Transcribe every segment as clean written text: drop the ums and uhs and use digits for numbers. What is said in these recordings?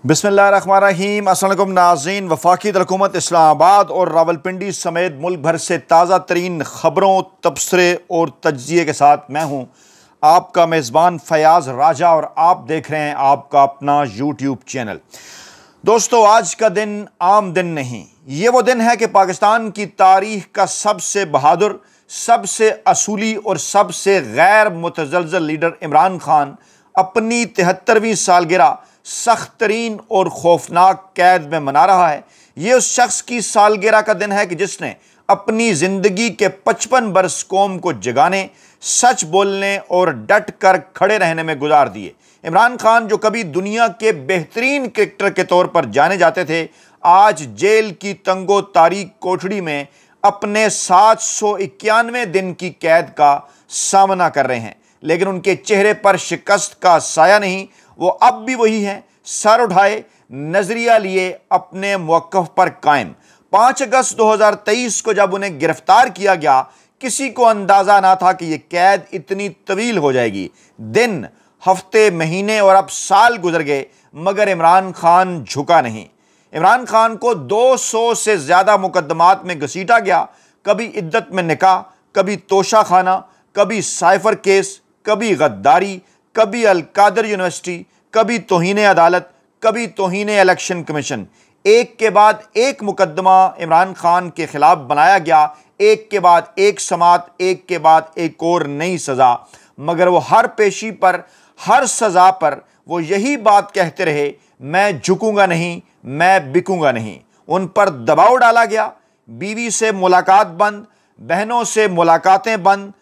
बिस्मिल्लाहिर्रहमानिर्रहीम। अस्सलाम वालेकुम नाज़रीन। वफाकी हुकूमत इस्लामाबाद और रावलपिंडी समेत मुल्क भर से ताज़ा तरीन ख़बरों, तबसरे और तज्ज़िये के साथ मैं हूँ आपका मेज़बान फ़याज़ राजा और आप देख रहे हैं आपका अपना यूट्यूब चैनल। दोस्तों, आज का दिन आम दिन नहीं, ये वो दिन है कि पाकिस्तान की तारीख़ का सबसे बहादुर, सबसे असूली और सबसे गैर मुतज़लज़ल लीडर इमरान खान अपनी 73वीं सालगिरह सख्त तरीन और खौफनाक कैद में मना रहा है। ये उस शख्स की सालगिरह का दिन है कि जिसने अपनी ज़िंदगी के 55 बरस कौम को जगाने, सच बोलने और डट कर खड़े रहने में गुजार दिए। इमरान खान, जो कभी दुनिया के बेहतरीन क्रिकेटर के तौर पर जाने जाते थे, आज जेल की तंगो तारीक कोठड़ी में अपने 791 दिन की कैद का सामना कर रहे हैं, लेकिन उनके चेहरे पर शिकस्त का साया नहीं। वो अब भी वही हैं, सर उठाए, नजरिया लिए, अपने मौक़िफ़ पर कायम। 5 अगस्त 2023 को जब उन्हें गिरफ्तार किया गया, किसी को अंदाज़ा ना था कि यह कैद इतनी तवील हो जाएगी। दिन, हफ्ते, महीने और अब साल गुजर गए, मगर इमरान खान झुका नहीं। इमरान खान को 200 से ज़्यादा मुकदमात में घसीटा गया। कभी इद्दत में निकाह, कभी तोशा खाना, कभी साइफर केस, कभी गद्दारी, कभी अलकादर यूनिवर्सिटी, कभी तौहीन अदालत, कभी तौहीन इलेक्शन कमीशन। एक के बाद एक मुकदमा इमरान खान के खिलाफ बनाया गया, एक के बाद एक समात, एक के बाद एक और नई सज़ा। मगर वो हर पेशी पर, हर सज़ा पर वो यही बात कहते रहे, मैं झुकूंगा नहीं, मैं बिकूंगा नहीं। उन पर दबाव डाला गया, बीवी से मुलाकात बंद, बहनों से मुलाकातें बंद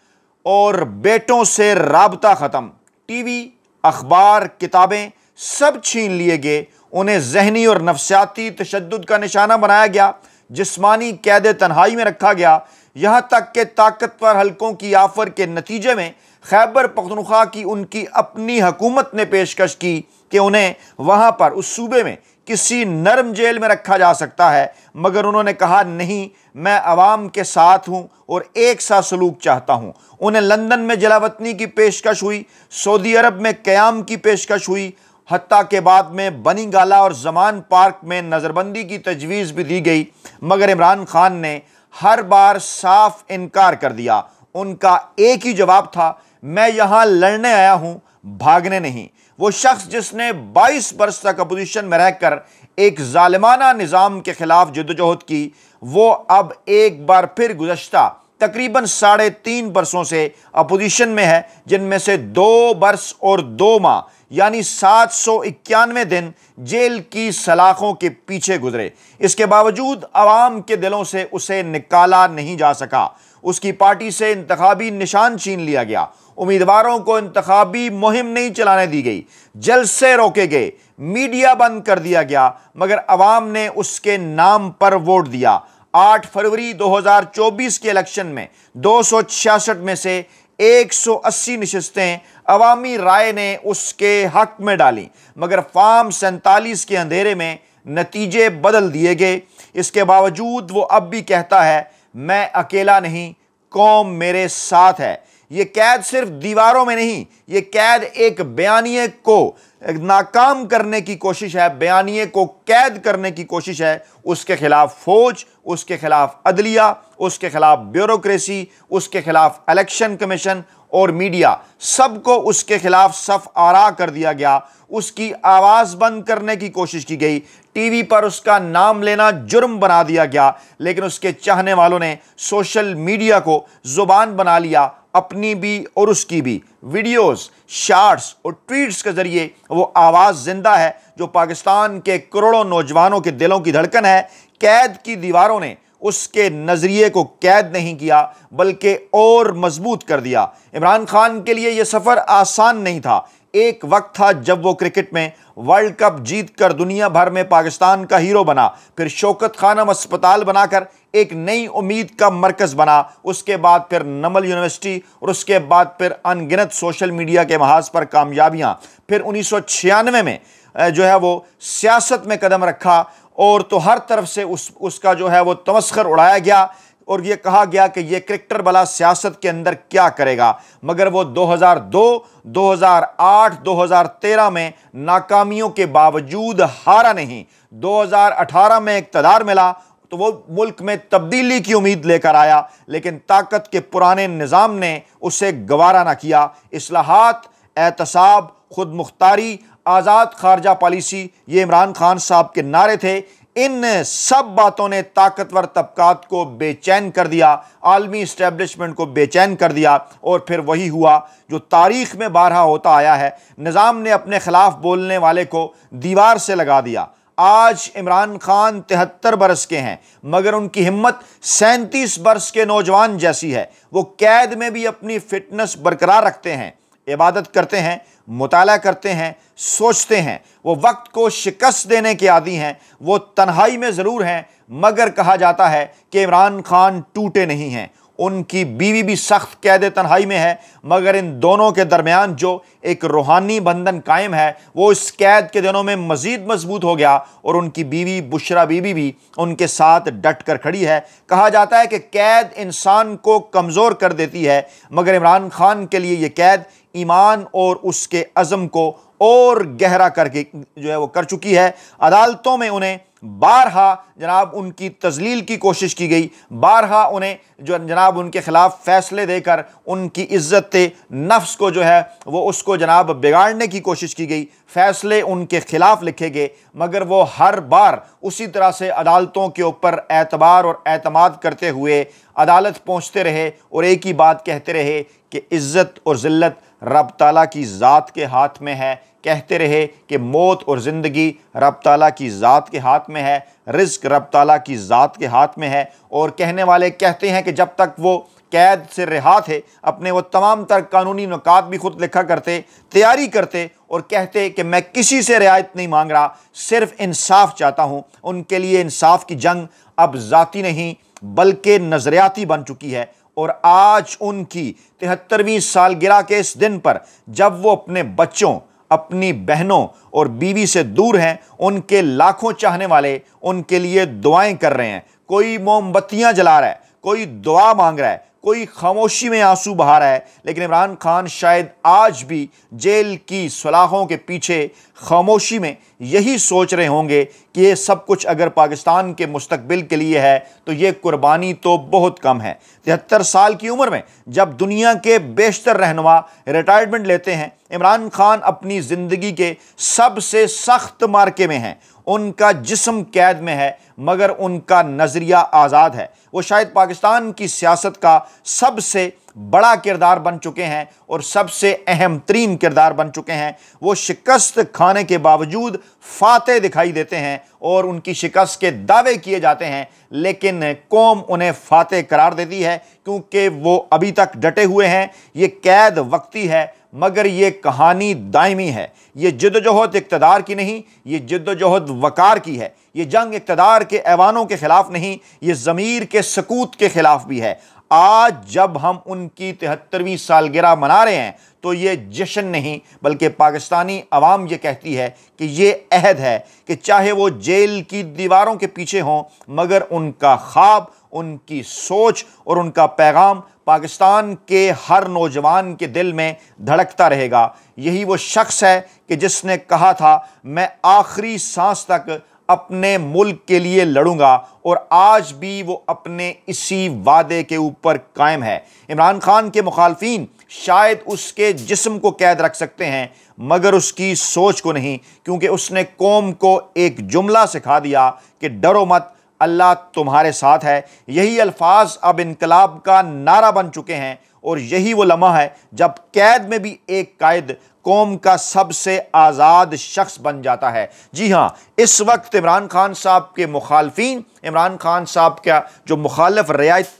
और बेटों से राबता ख़त्म। टीवी, अखबार, किताबें सब छीन लिए गए। उन्हें ज़हनी और नफ्सियाती तशद्दुद का निशाना बनाया गया, जिस्मानी कैद तन्हाई में रखा गया। यहाँ तक कि ताकतवर हलकों की आफर के नतीजे में खैबर पख्तूनख्वा की उनकी अपनी हुकूमत ने पेशकश की कि उन्हें वहाँ पर उस सूबे में किसी नरम जेल में रखा जा सकता है, मगर उन्होंने कहा नहीं, मैं अवाम के साथ हूँ और एक सा सलूक चाहता हूँ। उन्हें लंदन में जलावतनी की पेशकश हुई, सऊदी अरब में क़याम की पेशकश हुई, हत्ता के बाद में बनी गाला और ज़मान पार्क में नज़रबंदी की तजवीज़ भी दी गई, मगर इमरान खान ने हर बार साफ इनकार कर दिया। उनका एक ही जवाब था, मैं यहाँ लड़ने आया हूँ, भागने नहीं। वो शख्स जिसने 22 बरस तक अपोजिशन में रहकर एक जालिमाना निज़ाम के खिलाफ जद्दोजहद की, वो अब एक बार फिर गुज़श्ता तकरीबन 3.5 बरसों से अपोजिशन में है, जिनमें से 2 बरस और 2 माह यानी 791 दिन जेल की सलाखों के पीछे गुजरे। इसके बावजूद अवाम के दिलों से उसे निकाला नहीं जा सका। उसकी पार्टी से इंतखाबी निशान छीन लिया गया, उम्मीदवारों को इंतखाबी मुहिम नहीं चलाने दी गई, जलसे रोके गए, मीडिया बंद कर दिया गया, मगर अवाम ने उसके नाम पर वोट दिया। 8 फरवरी 2024 के इलेक्शन में 266 में से 180 नशिस्तें अवामी राय ने उसके हक में डाली, मगर फार्म 47 के अंधेरे में नतीजे बदल दिए गए। इसके बावजूद वो अब भी कहता है, मैं अकेला नहीं, कौम मेरे साथ है। ये कैद सिर्फ दीवारों में नहीं, ये कैद एक बयानिए को नाकाम करने की कोशिश है, बयानिए को कैद करने की कोशिश है। उसके खिलाफ फौज, उसके खिलाफ अदलिया, उसके खिलाफ ब्यूरोक्रेसी, उसके खिलाफ इलेक्शन कमीशन और मीडिया, सबको उसके खिलाफ सफ आरा कर दिया गया। उसकी आवाज़ बंद करने की कोशिश की गई, टीवी पर उसका नाम लेना जुर्म बना दिया गया, लेकिन उसके चाहने वालों ने सोशल मीडिया को जुबान बना लिया, अपनी भी और उसकी भी। वीडियोस, शॉर्ट्स और ट्वीट्स के जरिए वो आवाज़ जिंदा है जो पाकिस्तान के करोड़ों नौजवानों के दिलों की धड़कन है। कैद की दीवारों ने उसके नज़रिए को कैद नहीं किया, बल्कि और मजबूत कर दिया। इमरान खान के लिए यह सफ़र आसान नहीं था। एक वक्त था जब वो क्रिकेट में वर्ल्ड कप जीतकर दुनिया भर में पाकिस्तान का हीरो बना, फिर शौकत खानम अस्पताल बनाकर एक नई उम्मीद का मरकज बना, उसके बाद फिर नमल यूनिवर्सिटी और उसके बाद फिर अनगिनत सोशल मीडिया के महाज पर कामयाबियां। फिर 1996 में जो है वो सियासत में कदम रखा और तो हर तरफ से उसका जो है वो तमस्खर उड़ाया गया। और ये कहा गया कि ये क्रिकेटर भला सियासत के अंदर क्या करेगा, मगर वो 2002, 2008, 2013 में नाकामियों के बावजूद हारा नहीं। 2018 में इक़्तिदार मिला तो वो मुल्क में तब्दीली की उम्मीद लेकर आया, लेकिन ताकत के पुराने निज़ाम ने उसे गवारा ना किया। इस्लाहात, एहतसाब, खुद मुख्तारी, आज़ाद खारजा पॉलिसी, ये इमरान खान साहब के नारे थे। इन सब बातों ने ताकतवर तबकात को बेचैन कर दिया, आलमी इस्टेब्लिशमेंट को बेचैन कर दिया, और फिर वही हुआ जो तारीख़ में बारहा होता आया है। निज़ाम ने अपने खिलाफ बोलने वाले को दीवार से लगा दिया। आज इमरान खान 73 बरस के हैं, मगर उनकी हिम्मत 37 बरस के नौजवान जैसी है। वो कैद में भी अपनी फिटनेस बरकरार रखते हैं, इबादत करते हैं, मुताला करते हैं, सोचते हैं। वो वक्त को शिकस्त देने के आदी हैं। वो तन्हाई में ज़रूर हैं, मगर कहा जाता है कि इमरान खान टूटे नहीं हैं। उनकी बीवी भी सख्त कैद तन्हाई में है, मगर इन दोनों के दरमियान जो एक रूहानी बंधन कायम है वो इस कैद के दिनों में मज़ीद मजबूत हो गया, और उनकी बीवी बुशरा बीबी भी उनके साथ डट कर खड़ी है। कहा जाता है कि कैद इंसान को कमज़ोर कर देती है, मगर इमरान खान के लिए ये कैद ईमान और उसके अज़म को और गहरा करके जो है वो कर चुकी है। अदालतों में उन्हें बारहा जनाब उनकी तजलील की कोशिश की गई, बारहा उन्हें जो जनाब उनके ख़िलाफ़ फ़ैसले देकर उनकी इज़्ज़त नफ्स को जो है वो उसको जनाब बिगाड़ने की कोशिश की गई, फ़ैसले उनके ख़िलाफ़ लिखे गए, मगर वो हर बार उसी तरह से अदालतों के ऊपर एतबार और एतमाद करते हुए अदालत पहुँचते रहे और एक ही बात कहते रहे कि इज़्ज़त और ज़िल्लत रब ताला की ज़ात के हाथ में है। कहते रहे कि मौत और ज़िंदगी रब ताला की ज़ात के हाथ में है, रिज़्क़ रब ताला की ज़ात के हाथ में है। और कहने वाले कहते हैं कि जब तक वो कैद से रिहा थे, अपने वो तमाम तर कानूनी नुकात भी खुद लिखा करते, तैयारी करते और कहते कि मैं किसी से रियायत नहीं मांग रहा, सिर्फ इंसाफ चाहता हूँ। उनके लिए इंसाफ की जंग अब ज़ाती नहीं बल्कि नज़रियाती बन चुकी है। और आज उनकी 73वीं सालगिरह के इस दिन पर जब वो अपने बच्चों, अपनी बहनों और बीवी से दूर हैं, उनके लाखों चाहने वाले उनके लिए दुआएं कर रहे हैं। कोई मोमबत्तियां जला रहा है, कोई दुआ मांग रहा है, कोई खामोशी में आंसू बहा रहा है, लेकिन इमरान खान शायद आज भी जेल की सलाखों के पीछे खामोशी में यही सोच रहे होंगे कि ये सब कुछ अगर पाकिस्तान के मुस्तकबिल के लिए है तो ये कुर्बानी तो बहुत कम है। 73 साल की उम्र में जब दुनिया के बेशतर रहनुमा रिटायरमेंट लेते हैं, इमरान खान अपनी ज़िंदगी के सबसे सख्त मार्के में हैं। उनका जिस्म कैद में है, मगर उनका नज़रिया आज़ाद है। वो शायद पाकिस्तान की सियासत का सबसे बड़ा किरदार बन चुके हैं और सबसे अहम तरीन किरदार बन चुके हैं। वो शिकस्त खाने के बावजूद फाते दिखाई देते हैं और उनकी शिकस्त के दावे किए जाते हैं, लेकिन कौम उन्हें फाते करार देती है क्योंकि वो अभी तक डटे हुए हैं। ये कैद वक्ती है, मगर ये कहानी दायमी है। ये जिद्दोजहद इक़्तिदार की नहीं, ये जिद्दोजहद वक़ार की है। ये जंग इक़्तिदार के ऐवानों के ख़िलाफ़ नहीं, ये ज़मीर के सकूत के ख़िलाफ़ भी है। आज जब हम उनकी 73वीं सालगिरह मना रहे हैं तो ये जश्न नहीं बल्कि पाकिस्तानी अवाम ये कहती है कि ये अहद है कि चाहे वो जेल की दीवारों के पीछे हों, मगर उनका ख्वाब, उनकी सोच और उनका पैगाम पाकिस्तान के हर नौजवान के दिल में धड़कता रहेगा। यही वो शख्स है कि जिसने कहा था मैं आखिरी सांस तक अपने मुल्क के लिए लड़ूंगा, और आज भी वो अपने इसी वादे के ऊपर कायम है। इमरान खान के मुखालफीन शायद उसके जिस्म को कैद रख सकते हैं, मगर उसकी सोच को नहीं, क्योंकि उसने कौम को एक जुमला सिखा दिया कि डरो मत, अल्लाह तुम्हारे साथ है। यही अल्फाज अब इनकलाब का नारा बन चुके हैं, और यही वो लम्हा है जब कैद में भी एक कायद कौम का सबसे आज़ाद शख्स बन जाता है। जी हाँ, इस वक्त इमरान खान साहब के मुखालफीन, इमरान खान साहब का जो मुखालिफ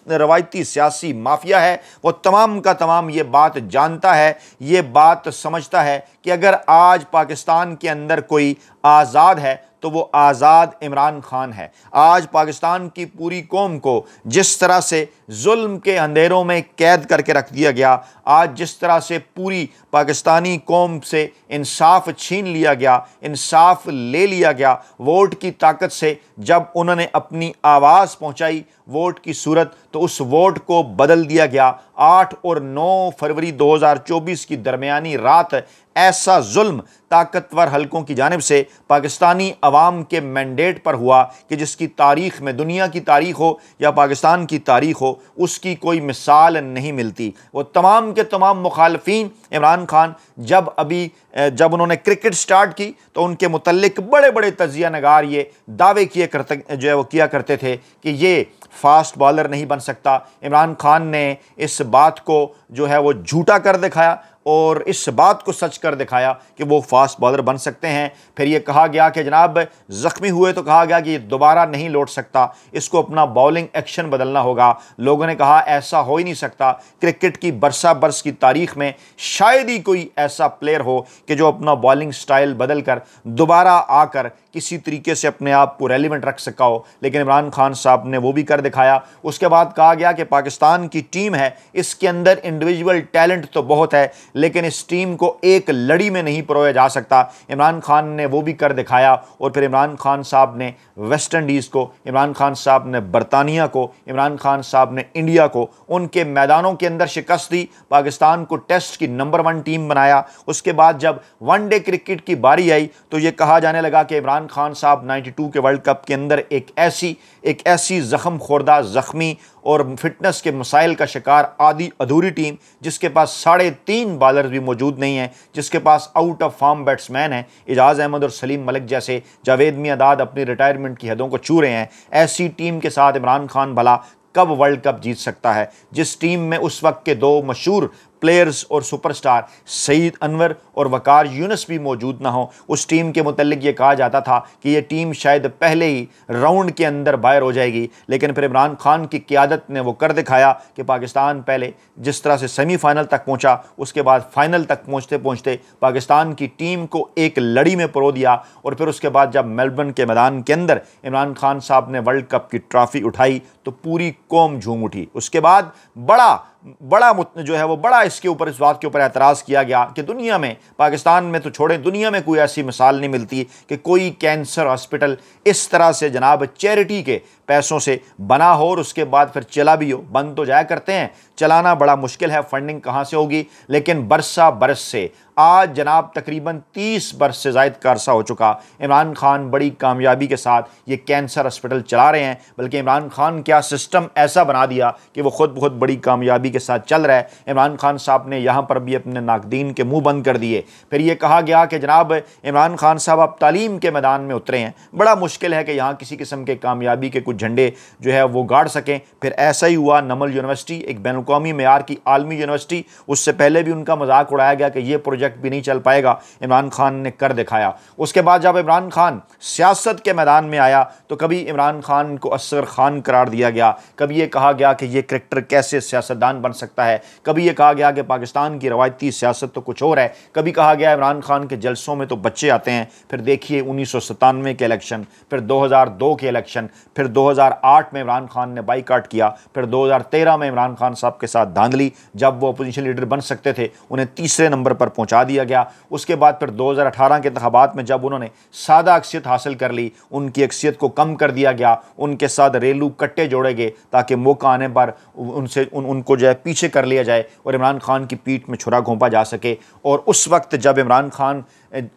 रवायती सियासी माफिया है, वो तमाम का तमाम ये बात जानता है, ये बात समझता है कि अगर आज पाकिस्तान के अंदर कोई आज़ाद है तो वो आज़ाद इमरान खान है। आज पाकिस्तान की पूरी कौम को जिस तरह से जुल्म के अंधेरों में कैद करके रख दिया गया, आज जिस तरह से पूरी पाकिस्तानी कौम से इंसाफ छीन लिया गया, इंसाफ ले लिया गया वोट की ताकत से, जब उन्होंने अपनी आवाज़ पहुंचाई, वोट की सूरत, तो उस वोट को बदल दिया गया। 8 और 9 फरवरी 2024 की दरमियानी रात ऐसा जुल्म ताकतवर हलकों की जानिब से पाकिस्तानी अवाम के मैंडेट पर हुआ कि जिसकी तारीख में, दुनिया की तारीख हो या पाकिस्तान की तारीख हो, उसकी कोई मिसाल नहीं मिलती। वो तमाम के तमाम मुखालफीन इमरान खान जब उन्होंने क्रिकेट स्टार्ट की तो उनके मुतल्लिक बड़े बड़े तजिया नगार ये दावे किया करते थे कि ये फास्ट बॉलर नहीं बन सकता। इमरान खान ने इस बात को वो झूठा कर दिखाया और इस बात को सच कर दिखाया कि वो फास्ट बॉलर बन सकते हैं। फिर ये कहा गया कि जनाब ज़ख्मी हुए तो कहा गया कि ये दोबारा नहीं लौट सकता, इसको अपना बॉलिंग एक्शन बदलना होगा। लोगों ने कहा ऐसा हो ही नहीं सकता, क्रिकेट की बरसा बरस की तारीख में शायद ही कोई ऐसा प्लेयर हो कि जो अपना बॉलिंग स्टाइल बदल कर दोबारा आकर किसी तरीके से अपने आप को रेलिवेंट रख सका हो। लेकिन इमरान खान साहब ने वो भी कर दिखाया। उसके बाद कहा गया कि पाकिस्तान की टीम है, इसके अंदर इंडिविजुअल टैलेंट तो बहुत है, लेकिन इस टीम को एक लड़ी में नहीं परोया जा सकता। इमरान खान ने वो भी कर दिखाया। और फिर इमरान खान साहब ने वेस्ट इंडीज़ को, इमरान खान साहब ने बरतानिया को, इमरान खान साहब ने इंडिया को उनके मैदानों के अंदर शिकस्त दी। पाकिस्तान को टेस्ट की नंबर 1 टीम बनाया। उसके बाद जब वनडे क्रिकेट की बारी आई तो ये कहा जाने लगा कि इमरान खान साहब 92 के वर्ल्ड कप के अंदर एक ऐसी जख्म खोरदा, जख्मी और फिटनेस के मसाइल का शिकार आधी अधूरी टीम, जिसके पास 3.5 बॉलर भी मौजूद नहीं है, जिसके pass out of form batsman हैं, इजाज़ अहमद और सलीम मलिक जैसे, जावेद मियांदाद अपनी रिटायरमेंट की हदों को छू रहे हैं, ऐसी टीम के साथ इमरान खान भला कब वर्ल्ड कप जीत सकता है? जिस टीम में उस वक्त के 2 मशहूर प्लेयर्स और सुपरस्टार सईद अनवर और वकार यूनुस भी मौजूद ना हो, उस टीम के मुतल्लिक ये कहा जाता था कि ये टीम शायद पहले ही राउंड के अंदर बाहर हो जाएगी। लेकिन फिर इमरान खान की क़ियादत ने वो कर दिखाया कि पाकिस्तान पहले जिस तरह से सेमीफाइनल तक पहुंचा, उसके बाद फाइनल तक पहुंचते पहुंचते पाकिस्तान की टीम को एक लड़ी में परो दिया। और फिर उसके बाद जब मेलबर्न के मैदान के अंदर इमरान खान साहब ने वर्ल्ड कप की ट्रॉफी उठाई तो पूरी कौम झूम उठी। उसके बाद बड़ा इसके ऊपर, इस बात के ऊपर एतराज़ किया गया कि दुनिया में, पाकिस्तान में तो छोड़ें, दुनिया में कोई ऐसी मिसाल नहीं मिलती कि कोई कैंसर हॉस्पिटल इस तरह से जनाब चैरिटी के पैसों से बना हो और उसके बाद फिर चला भी हो। बंद तो जाया करते हैं, चलाना बड़ा मुश्किल है, फंडिंग कहाँ से होगी। लेकिन बरसा बरस से आज जनाब तकरीबन 30 बरस से ज़ायद का अरसा हो चुका, इमरान खान बड़ी कामयाबी के साथ ये कैंसर हॉस्पिटल चला रहे हैं। बल्कि इमरान खान क्या सिस्टम ऐसा बना दिया कि वो खुद बहुत बड़ी कामयाबी के साथ चल रहा है। इमरान खान साहब ने यहाँ पर भी अपने नाकदीन के मुँह बंद कर दिए। फिर ये कहा गया कि जनाब इमरान खान साहब अब तालीम के मैदान में उतरे हैं, बड़ा मुश्किल है कि यहाँ किसी किस्म के कामयाबी के कुछ झंडे वो गाड़ सकें। फिर ऐसा ही हुआ, नमल यूनिवर्सिटी एक बैनुल-अक़वामी मेयार की आलमी यूनिवर्सिटी, उससे पहले भी उनका मजाक उड़ाया गया कि ये प्रोजेक्ट भी नहीं चल पाएगा, इमरान खान ने कर दिखाया। उसके बाद जब इमरान खान सियासत के मैदान में आया तो कभी इमरान खान को असगर खान करार दिया गया, कभी ये कहा गया कि ये क्रिकेटर कैसे सियासतदान बन सकता है, कभी ये कहा गया कि पाकिस्तान की रवायती सियासत तो कुछ और है, कभी कहा गया इमरान खान के जलसों में तो बच्चे आते हैं। फिर देखिए 1997 के इलेक्शन, फिर 2002 के इलेक्शन, फिर 2008 में इमरान खान ने बाईकाट किया, फिर 2013 में इमरान खान साहब के साथ धांधली, जब वो अपोजिशन लीडर बन सकते थे उन्हें तीसरे नंबर पर पहुंचा दिया गया। उसके बाद फिर 2018 के इंतखाबात में जब उन्होंने सादा अक्सियत हासिल कर ली, उनकी अक्सियत को कम कर दिया गया, उनके साथ रेलू कट्टे जोड़े गए ताकि मौका आने पर उनको पीछे कर लिया जाए और इमरान खान की पीठ में छुरा घोंपा जा सके। और उस वक्त जब इमरान खान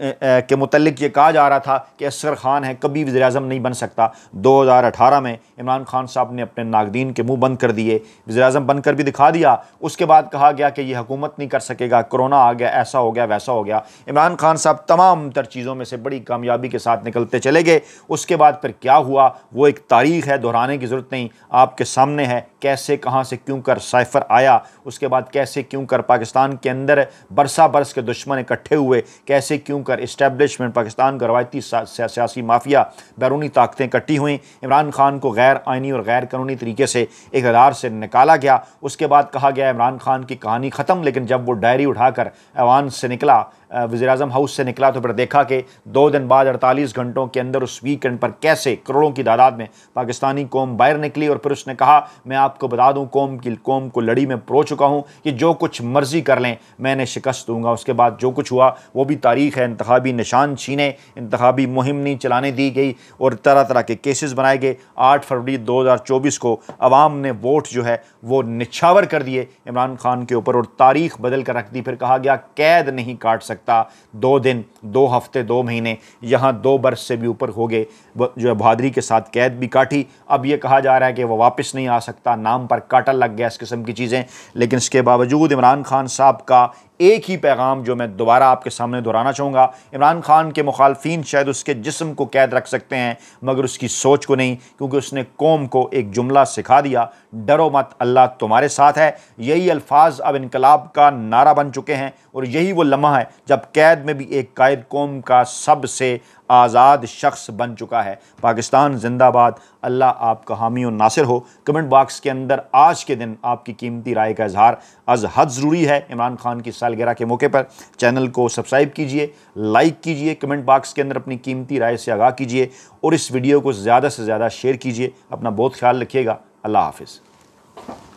के मुतल्लिक ये कहा जा रहा था कि असगर खान है, कभी वज़ीर आज़म नहीं बन सकता, 2018 में इमरान खान साहब ने अपने नाकदीन के मुंह बंद कर दिए, वज़ीर आज़म बनकर भी दिखा दिया। उसके बाद कहा गया कि ये हुकूमत नहीं कर सकेगा, कोरोना आ गया, ऐसा हो गया, वैसा हो गया। इमरान खान साहब तमाम तर चीज़ों में से बड़ी कामयाबी के साथ निकलते चले गए। उसके बाद फिर क्या हुआ वो एक तारीख़ है, दोहराने की ज़रूरत नहीं, आपके सामने है। कैसे, कहाँ से, क्यों कर साइफर आया, उसके बाद कैसे क्यों कर पाकिस्तान के अंदर बरसा बरस के दुश्मन इकट्ठे हुए, कैसे क्यों कर इस्टेब्लिशमेंट, पाकिस्तान का रवायती सियासी माफिया, बैरूनी ताकतें इकट्ठी हुई, इमरान खान को गैर आइनी और गैर कानूनी तरीके से इक़्तिदार से निकाला गया। उसके बाद कहा गया इमरान खान की कहानी ख़त्म। लेकिन जब वो डायरी उठाकर ऐवान से निकला, वज़ीर-ए-आज़म हाउस से निकला तो फिर देखा कि 2 दिन बाद 48 घंटों के अंदर उस वीकेंड पर कैसे करोड़ों की तादाद में पाकिस्तानी कौम बाहर निकली। और फिर उसने कहा, मैं आपको बता दूं, कौम को लड़ी में परो चुका हूं कि जो कुछ मर्जी कर लें मैंने शिकस्त दूंगा। उसके बाद जो कुछ हुआ वो भी तारीख है। इंतखाबी निशान छीने, इंतखाबी मुहिम नहीं चलाने दी गई और तरह तरह के केसेस बनाए गए। 8 फरवरी 2024 को अवाम ने वोट जो है वो निछावर कर दिए इमरान खान के ऊपर और तारीख बदल कर रख दी। फिर कहा गया कैद नहीं काट सकता 2 दिन, 2 हफ्ते, 2 महीने, यहाँ 2 बरस से भी ऊपर हो गए। जो है बहादुरी के साथ कैद भी काटी। अब ये कहा जा रहा है कि वह वापस नहीं आ सकता, नाम पर काटा लग गया, इस किस्म की चीज़ें। लेकिन इसके बावजूद इमरान खान साहब का एक ही पैगाम जो मैं दोबारा आपके सामने दोहराना चाहूँगा, इमरान खान के मुखालफीन शायद उसके जिस्म को कैद रख सकते हैं मगर उसकी सोच को नहीं, क्योंकि उसने कौम को एक जुमला सिखा दिया, डरो मत, अल्लाह तुम्हारे साथ है। यही अल्फाज अब इनकलाब का नारा बन चुके हैं और यही वो लम्हा है जब कैद में भी एक कायद कौम का सबसे आज़ाद शख्स बन चुका है। पाकिस्तान जिंदाबाद, अल्लाह आपका हामी और नासिर हो। कमेंट बॉक्स के अंदर आज के दिन आपकी कीमती राय का इजहार अज हद ज़रूरी है। इमरान खान की सालगिरह के मौके पर चैनल को सब्सक्राइब कीजिए, लाइक कीजिए, कमेंट बॉक्स के अंदर अपनी कीमती राय से आगाह कीजिए और इस वीडियो को ज़्यादा से ज़्यादा शेयर कीजिए। अपना बहुत ख्याल रखिएगा। अल्लाह हाफिज़।